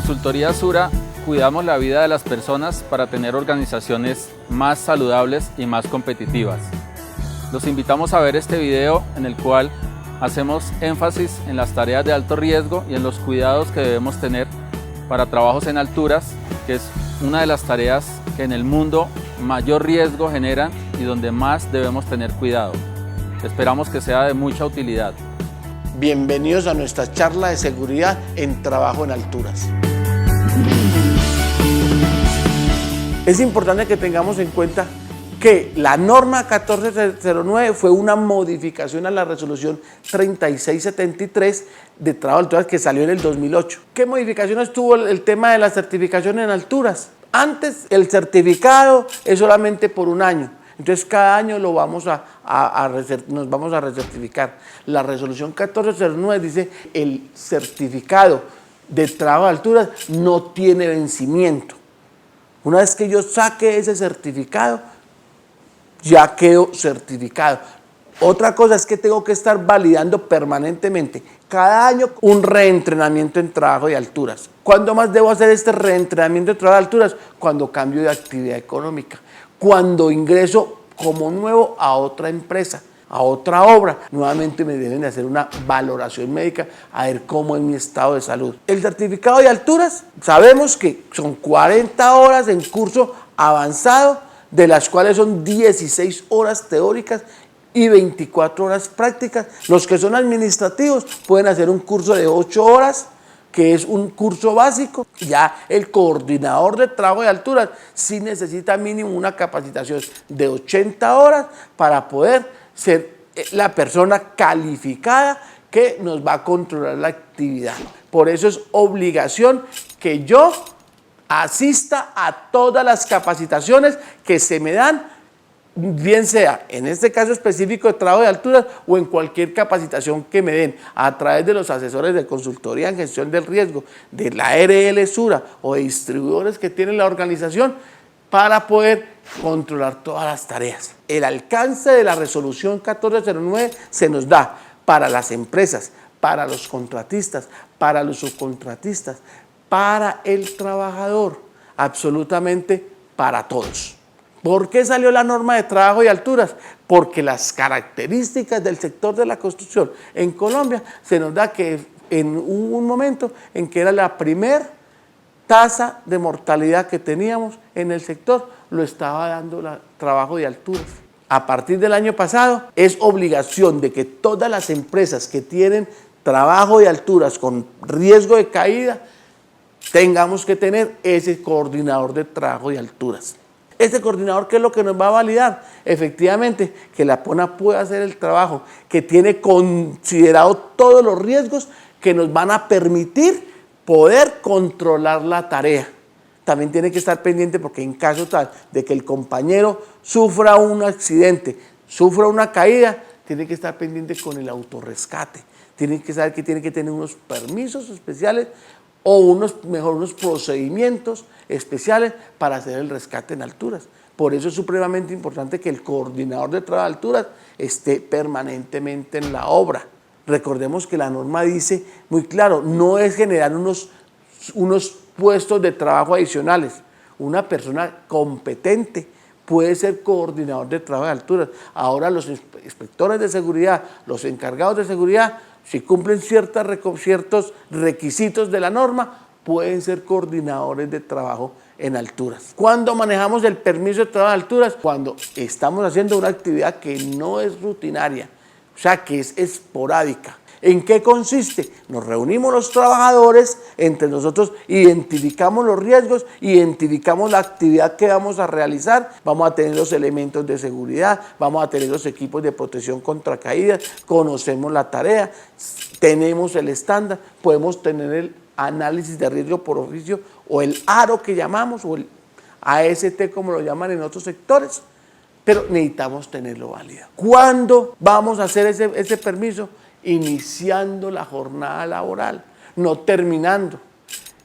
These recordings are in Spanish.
Consultoría Sura cuidamos la vida de las personas para tener organizaciones más saludables y más competitivas. Los invitamos a ver este video en el cual hacemos énfasis en las tareas de alto riesgo y en los cuidados que debemos tener para trabajos en alturas, que es una de las tareas que en el mundo mayor riesgo generan y donde más debemos tener cuidado. Esperamos que sea de mucha utilidad. Bienvenidos a nuestra charla de seguridad en trabajo en alturas. Es importante que tengamos en cuenta que la norma 1409 fue una modificación a la resolución 3673 de trabajo en alturas que salió en el 2008. ¿Qué modificaciones tuvo el tema de la certificación en alturas? Antes el certificado es solamente por un año. Entonces cada año nos vamos a recertificar. La resolución 1409 dice el certificado de trabajo de alturas no tiene vencimiento. Una vez que yo saque ese certificado, ya quedo certificado. Otra cosa es que tengo que estar validando permanentemente, cada año, un reentrenamiento en trabajo de alturas. ¿Cuándo más debo hacer este reentrenamiento en trabajo de alturas? Cuando cambio de actividad económica, cuando ingreso como nuevo a otra empresa, a otra obra, nuevamente me deben de hacer una valoración médica a ver cómo es mi estado de salud. El certificado de alturas, sabemos que son 40 horas en curso avanzado, de las cuales son 16 horas teóricas y 24 horas prácticas. Los que son administrativos pueden hacer un curso de 8 horas, que es un curso básico. Ya el coordinador de trabajo de alturas sí necesita mínimo una capacitación de 80 horas para poder ser la persona calificada que nos va a controlar la actividad. Por eso es obligación que yo asista a todas las capacitaciones que se me dan, bien sea en este caso específico de trabajo de alturas o en cualquier capacitación que me den a través de los asesores de consultoría en gestión del riesgo, de la ARL Sura o de distribuidores que tiene la organización, para poder controlar todas las tareas. El alcance de la resolución 1409 se nos da para las empresas, para los contratistas, para los subcontratistas, para el trabajador, absolutamente para todos. ¿Por qué salió la norma de trabajo y alturas? Porque las características del sector de la construcción en Colombia se nos da que en un momento en que era la primera tasa de mortalidad que teníamos en el sector, lo estaba dando el trabajo de alturas. A partir del año pasado es obligación de que todas las empresas que tienen trabajo de alturas con riesgo de caída tengamos que tener ese coordinador de trabajo de alturas. Este coordinador, ¿qué es lo que nos va a validar? Efectivamente, que la PONA pueda hacer el trabajo, que tiene considerado todos los riesgos que nos van a permitir poder controlar la tarea. También tiene que estar pendiente porque en caso tal de que el compañero sufra un accidente, sufra una caída, tiene que estar pendiente con el autorrescate. Tiene que saber que tiene que tener unos permisos especiales o unos procedimientos especiales para hacer el rescate en alturas. Por eso es supremamente importante que el coordinador de trabajo de alturas esté permanentemente en la obra. Recordemos que la norma dice muy claro, no es generar unos puestos de trabajo adicionales. Una persona competente puede ser coordinador de trabajo de alturas. Ahora los inspectores de seguridad, los encargados de seguridad, si cumplen ciertos requisitos de la norma, pueden ser coordinadores de trabajo en alturas. ¿Cuándo manejamos el permiso de trabajo de alturas? Cuando estamos haciendo una actividad que no es rutinaria, o sea, que es esporádica. ¿En qué consiste? Nos reunimos los trabajadores, entre nosotros identificamos los riesgos, identificamos la actividad que vamos a realizar, vamos a tener los elementos de seguridad, vamos a tener los equipos de protección contra caídas, conocemos la tarea, tenemos el estándar, podemos tener el análisis de riesgo por oficio o el ARO que llamamos, o el AST como lo llaman en otros sectores, pero necesitamos tenerlo válido. ¿Cuándo vamos a hacer ese permiso? Iniciando la jornada laboral, no terminando.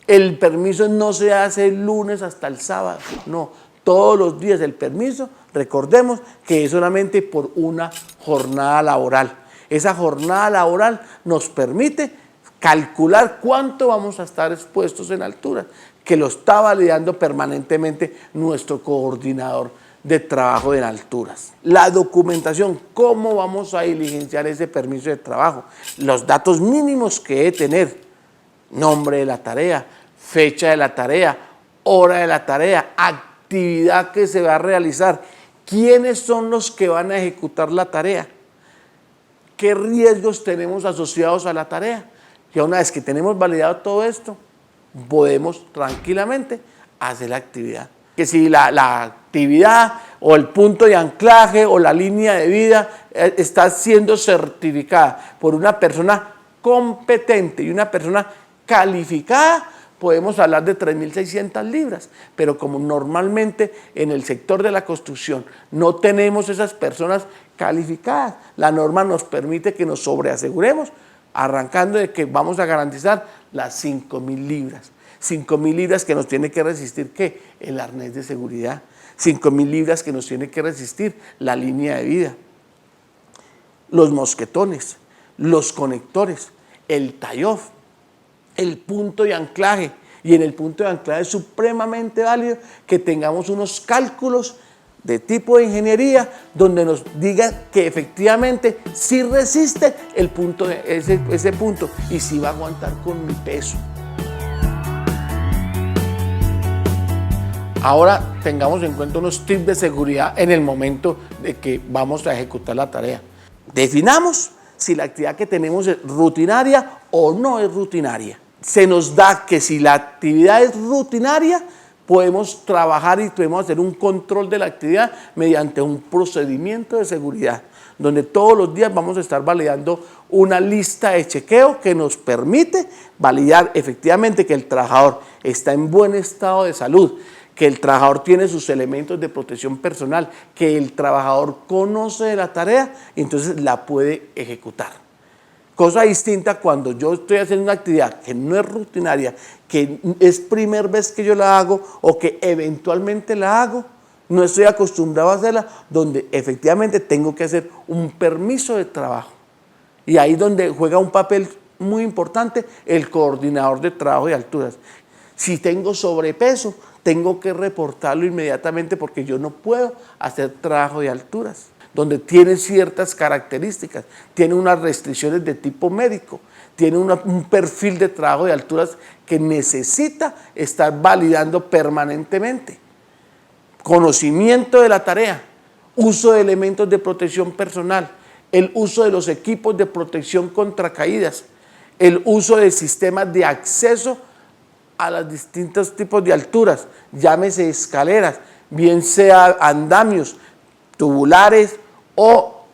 El permiso no se hace el lunes hasta el sábado, no, todos los días el permiso, recordemos que es solamente por una jornada laboral. Esa jornada laboral nos permite calcular cuánto vamos a estar expuestos en altura, que lo está validando permanentemente nuestro coordinador de trabajo en alturas. La documentación, cómo vamos a diligenciar ese permiso de trabajo, los datos mínimos que debe tener, nombre de la tarea, fecha de la tarea, hora de la tarea, actividad que se va a realizar, quiénes son los que van a ejecutar la tarea, qué riesgos tenemos asociados a la tarea. Y una vez que tenemos validado todo esto, podemos tranquilamente hacer la actividad. Que si la actividad o el punto de anclaje o la línea de vida está siendo certificada por una persona competente y una persona calificada, podemos hablar de 3.600 libras, pero como normalmente en el sector de la construcción no tenemos esas personas calificadas, la norma nos permite que nos sobreaseguremos, arrancando de que vamos a garantizar las 5.000 libras. 5.000 libras que nos tiene que resistir, ¿qué? El arnés de seguridad. 5.000 libras que nos tiene que resistir la línea de vida, los mosquetones, los conectores, el tie-off, el punto de anclaje. Y en el punto de anclaje es supremamente válido que tengamos unos cálculos de tipo de ingeniería donde nos diga que efectivamente sí resiste el punto ese punto y sí va a aguantar con mi peso. Ahora tengamos en cuenta unos tips de seguridad en el momento de que vamos a ejecutar la tarea. Definamos si la actividad que tenemos es rutinaria o no es rutinaria. Se nos da que si la actividad es rutinaria, podemos trabajar y podemos hacer un control de la actividad mediante un procedimiento de seguridad, donde todos los días vamos a estar validando una lista de chequeo que nos permite validar efectivamente que el trabajador está en buen estado de salud, que el trabajador tiene sus elementos de protección personal, que el trabajador conoce de la tarea y entonces la puede ejecutar. Cosa distinta cuando yo estoy haciendo una actividad que no es rutinaria, que es primera vez que yo la hago o que eventualmente la hago, no estoy acostumbrado a hacerla, donde efectivamente tengo que hacer un permiso de trabajo. Y ahí es donde juega un papel muy importante el coordinador de trabajo de alturas. Si tengo sobrepeso, tengo que reportarlo inmediatamente porque yo no puedo hacer trabajo de alturas, donde tiene ciertas características, tiene unas restricciones de tipo médico, tiene un perfil de trabajo de alturas que necesita estar validando permanentemente. Conocimiento de la tarea, uso de elementos de protección personal, el uso de los equipos de protección contra caídas, el uso de sistemas de acceso a los distintos tipos de alturas, llámese escaleras, bien sea andamios tubulares o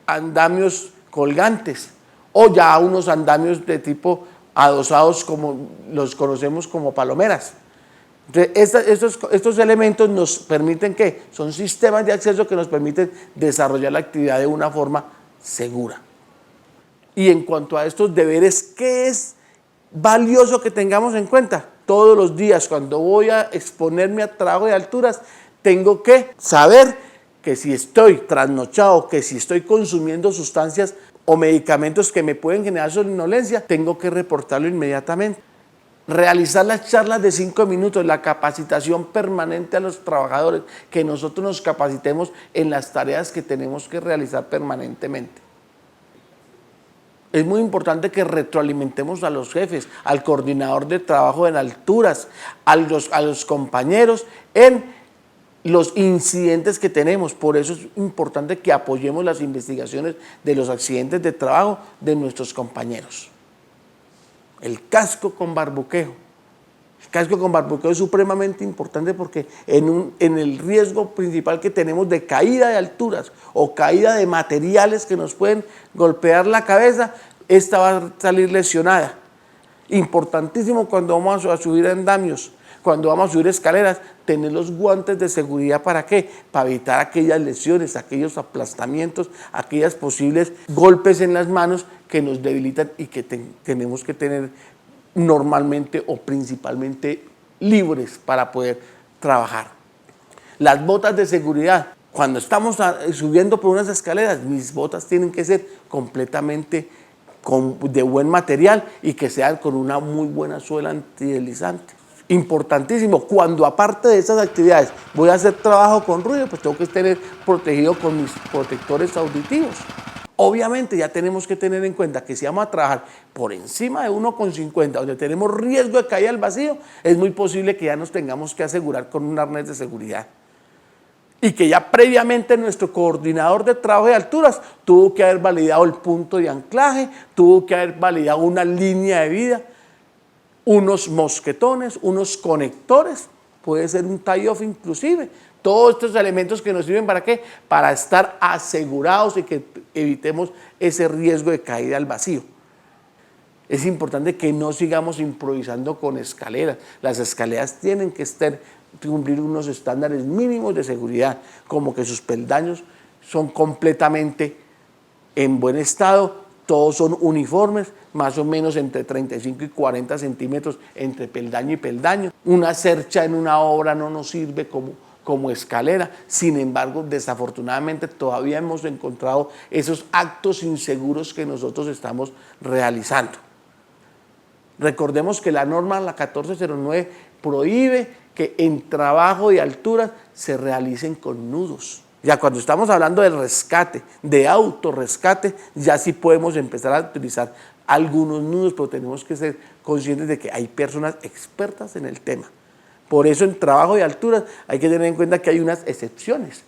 andamios colgantes, o ya unos andamios de tipo adosados como los conocemos como palomeras. Entonces, estos elementos nos permiten que son sistemas de acceso que nos permiten desarrollar la actividad de una forma segura. Y en cuanto a estos deberes, ¿qué es valioso que tengamos en cuenta? Todos los días cuando voy a exponerme a trabajo de alturas, tengo que saber que si estoy trasnochado, que si estoy consumiendo sustancias o medicamentos que me pueden generar somnolencia, tengo que reportarlo inmediatamente. Realizar las charlas de 5 minutos, la capacitación permanente a los trabajadores, que nosotros nos capacitemos en las tareas que tenemos que realizar permanentemente. Es muy importante que retroalimentemos a los jefes, al coordinador de trabajo en alturas, a los compañeros en los incidentes que tenemos. Por eso es importante que apoyemos las investigaciones de los accidentes de trabajo de nuestros compañeros. El casco con barbuqueo. El casco con barbuqueo es supremamente importante porque en el riesgo principal que tenemos de caída de alturas o caída de materiales que nos pueden golpear la cabeza, esta va a salir lesionada. Importantísimo cuando vamos a subir andamios, cuando vamos a subir escaleras, tener los guantes de seguridad. ¿Para qué? Para evitar aquellas lesiones, aquellos aplastamientos, aquellos posibles golpes en las manos que nos debilitan y que tenemos que tener normalmente o principalmente libres para poder trabajar. Las botas de seguridad. Cuando estamos subiendo por unas escaleras, mis botas tienen que ser completamente de buen material y que sean con una muy buena suela antideslizante. Importantísimo, cuando aparte de esas actividades voy a hacer trabajo con ruido, pues tengo que estar protegido con mis protectores auditivos. Obviamente ya tenemos que tener en cuenta que si vamos a trabajar por encima de 1,50, donde tenemos riesgo de caída al vacío, es muy posible que ya nos tengamos que asegurar con un arnés de seguridad. Y que ya previamente nuestro coordinador de trabajo de alturas tuvo que haber validado el punto de anclaje, tuvo que haber validado una línea de vida, unos mosquetones, unos conectores, puede ser un tie-off inclusive. Todos estos elementos que nos sirven ¿para qué? Para estar asegurados y que evitemos ese riesgo de caída al vacío. Es importante que no sigamos improvisando con escaleras. Las escaleras tienen que cumplir unos estándares mínimos de seguridad, como que sus peldaños son completamente en buen estado, todos son uniformes, más o menos entre 35 y 40 centímetros entre peldaño y peldaño. Una cercha en una obra no nos sirve como escalera. Sin embargo, desafortunadamente todavía hemos encontrado esos actos inseguros que nosotros estamos realizando. Recordemos que la norma, la 1409, prohíbe que en trabajo de alturas se realicen con nudos. Ya cuando estamos hablando de rescate, de autorrescate, ya sí podemos empezar a utilizar algunos nudos, pero tenemos que ser conscientes de que hay personas expertas en el tema. Por eso en trabajo de alturas hay que tener en cuenta que hay unas excepciones.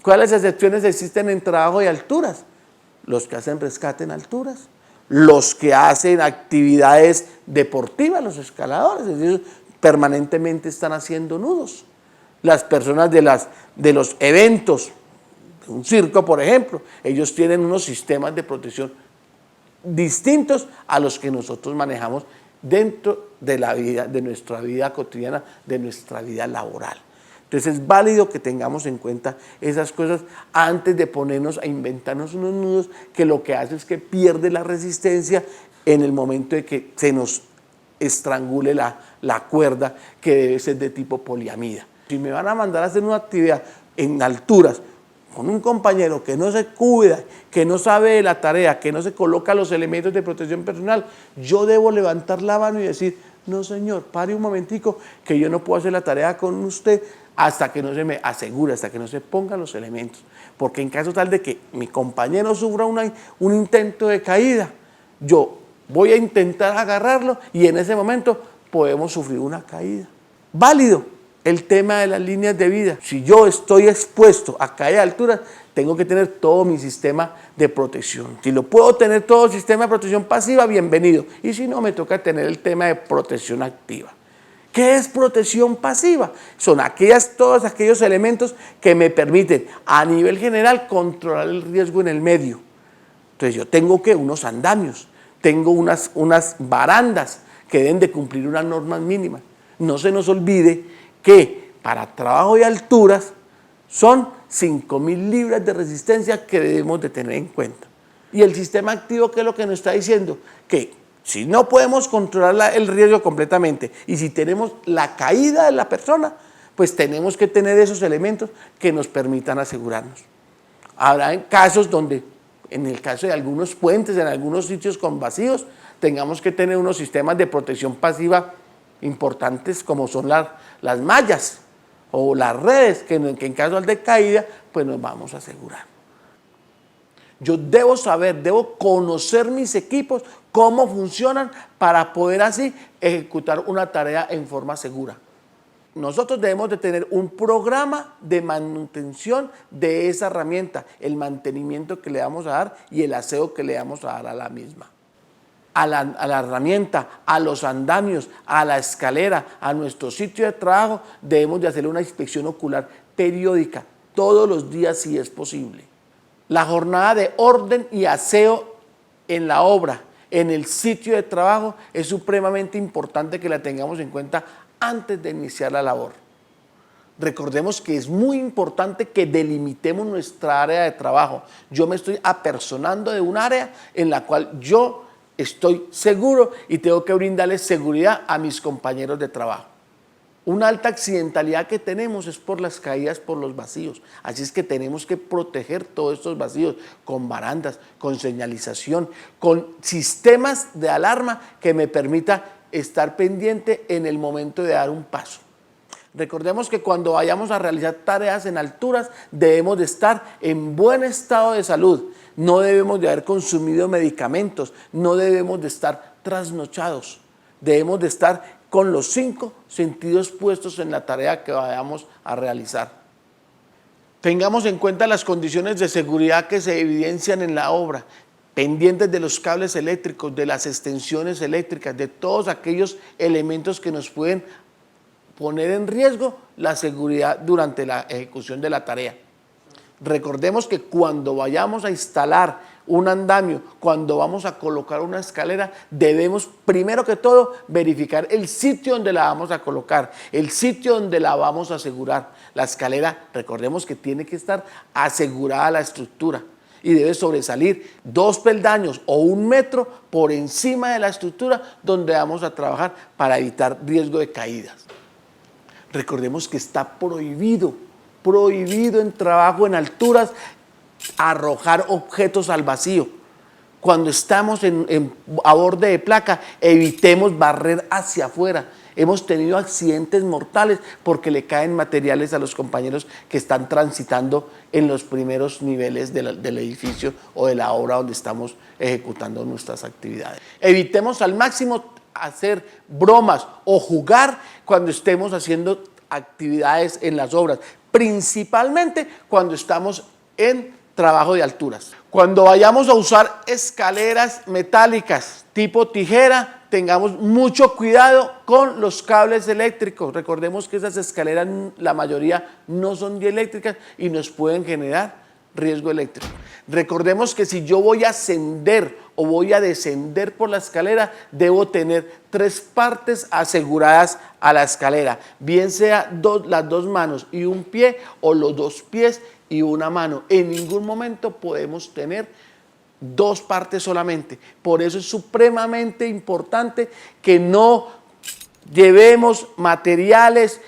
¿Cuáles excepciones existen en trabajo de alturas? Los que hacen rescate en alturas, los que hacen actividades deportivas, los escaladores, es decir, permanentemente están haciendo nudos. Las personas de los eventos, un circo por ejemplo, ellos tienen unos sistemas de protección distintos a los que nosotros manejamos dentro de la vida, de nuestra vida cotidiana, de nuestra vida laboral. Entonces es válido que tengamos en cuenta esas cosas antes de ponernos a inventarnos unos nudos que lo que hace es que pierde la resistencia en el momento de que se nos estrangule la cuerda, que debe ser de tipo poliamida. Si me van a mandar a hacer una actividad en alturas con un compañero que no se cuida, que no sabe de la tarea, que no se coloca los elementos de protección personal, yo debo levantar la mano y decir, no señor, pare un momentico, que yo no puedo hacer la tarea con usted hasta que no se me asegure, hasta que no se pongan los elementos. Porque en caso tal de que mi compañero sufra un intento de caída, yo voy a intentar agarrarlo y en ese momento podemos sufrir una caída. Válido el tema de las líneas de vida. Si yo estoy expuesto a caer a alturas, tengo que tener todo mi sistema de protección. Si lo puedo tener todo el sistema de protección pasiva, bienvenido. Y si no, me toca tener el tema de protección activa. ¿Qué es protección pasiva? Son todos aquellos elementos que me permiten a nivel general controlar el riesgo en el medio. Entonces yo tengo unos andamios, tengo unas barandas que deben de cumplir unas normas mínimas. No se nos olvide que para trabajo de alturas son 5.000 libras de resistencia que debemos de tener en cuenta. Y el sistema activo, ¿qué es lo que nos está diciendo? Que si no podemos controlar el riesgo completamente y si tenemos la caída de la persona, pues tenemos que tener esos elementos que nos permitan asegurarnos. Habrá casos donde, en el caso de algunos puentes, en algunos sitios con vacíos, tengamos que tener unos sistemas de protección pasiva importantes como son las mallas o las redes, que en caso de caída, pues nos vamos a asegurar. Yo debo saber, debo conocer mis equipos, cómo funcionan para poder así ejecutar una tarea en forma segura. Nosotros debemos de tener un programa de manutención de esa herramienta, el mantenimiento que le vamos a dar y el aseo que le vamos a dar a la misma. A la herramienta, a los andamios, a la escalera, a nuestro sitio de trabajo, debemos de hacerle una inspección ocular periódica, todos los días si es posible. La jornada de orden y aseo en la obra, en el sitio de trabajo, es supremamente importante que la tengamos en cuenta antes de iniciar la labor. Recordemos que es muy importante que delimitemos nuestra área de trabajo. Yo me estoy apersonando de un área en la cual yo estoy seguro y tengo que brindarles seguridad a mis compañeros de trabajo. Una alta accidentalidad que tenemos es por las caídas por los vacíos. Así es que tenemos que proteger todos estos vacíos con barandas, con señalización, con sistemas de alarma que me permita estar pendiente en el momento de dar un paso. Recordemos que cuando vayamos a realizar tareas en alturas debemos de estar en buen estado de salud. No debemos de haber consumido medicamentos, no debemos de estar trasnochados. Debemos de estar con los 5 sentidos puestos en la tarea que vayamos a realizar. Tengamos en cuenta las condiciones de seguridad que se evidencian en la obra, pendientes de los cables eléctricos, de las extensiones eléctricas, de todos aquellos elementos que nos pueden poner en riesgo la seguridad durante la ejecución de la tarea. Recordemos que cuando vayamos a instalar un andamio, cuando vamos a colocar una escalera, debemos primero que todo verificar el sitio donde la vamos a colocar, el sitio donde la vamos a asegurar. La escalera, recordemos que tiene que estar asegurada la estructura y debe sobresalir 2 peldaños o 1 metro por encima de la estructura donde vamos a trabajar para evitar riesgo de caídas. Recordemos que está prohibido en trabajo en alturas arrojar objetos al vacío. Cuando estamos a borde de placa, evitemos barrer hacia afuera. Hemos tenido accidentes mortales porque le caen materiales a los compañeros que están transitando en los primeros niveles del edificio o de la obra donde estamos ejecutando nuestras actividades. Evitemos al máximo hacer bromas o jugar cuando estemos haciendo actividades en las obras, principalmente cuando estamos en trabajo de alturas. Cuando vayamos a usar escaleras metálicas tipo tijera, tengamos mucho cuidado con los cables eléctricos. Recordemos que esas escaleras, la mayoría no son dieléctricas y nos pueden generar riesgo eléctrico. Recordemos que si yo voy a ascender o voy a descender por la escalera, debo tener 3 partes aseguradas a la escalera, bien sea las 2 manos y un pie o los 2 pies y una mano. En ningún momento podemos tener 2 partes solamente. Por eso es supremamente importante que no llevemos materiales,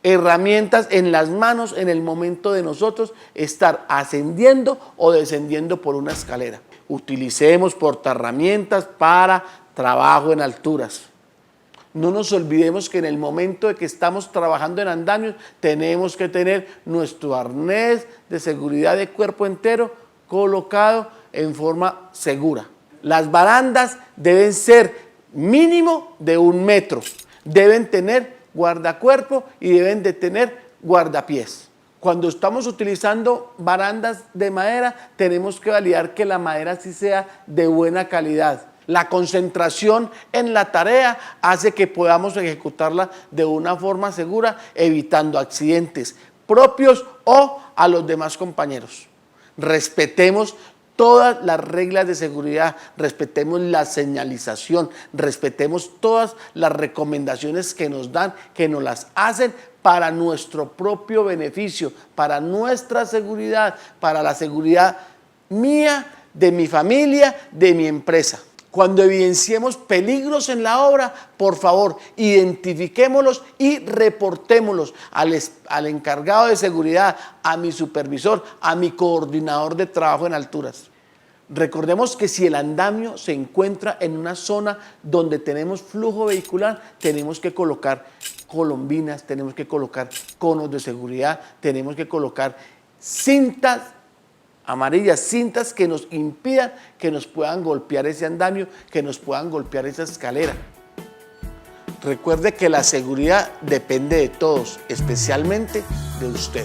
herramientas en las manos en el momento de nosotros estar ascendiendo o descendiendo por una escalera. Utilicemos portaherramientas para trabajo en alturas. No nos olvidemos que en el momento de que estamos trabajando en andamios tenemos que tener nuestro arnés de seguridad de cuerpo entero colocado en forma segura. Las barandas deben ser mínimo de 1 metro, deben tener guardacuerpo y deben de tener guardapiés. Cuando estamos utilizando barandas de madera, tenemos que validar que la madera sí sea de buena calidad. La concentración en la tarea hace que podamos ejecutarla de una forma segura, evitando accidentes propios o a los demás compañeros. Respetemos todas las reglas de seguridad, respetemos la señalización, respetemos todas las recomendaciones que nos dan, que nos las hacen para nuestro propio beneficio, para nuestra seguridad, para la seguridad mía, de mi familia, de mi empresa. Cuando evidenciemos peligros en la obra, por favor, identifiquémoslos y reportémoslos al encargado de seguridad, a mi supervisor, a mi coordinador de trabajo en alturas. Recordemos que si el andamio se encuentra en una zona donde tenemos flujo vehicular, tenemos que colocar colombinas, tenemos que colocar conos de seguridad, tenemos que colocar cintas amarillas, cintas que nos impidan que nos puedan golpear ese andamio, que nos puedan golpear esa escalera. Recuerde que la seguridad depende de todos, especialmente de usted.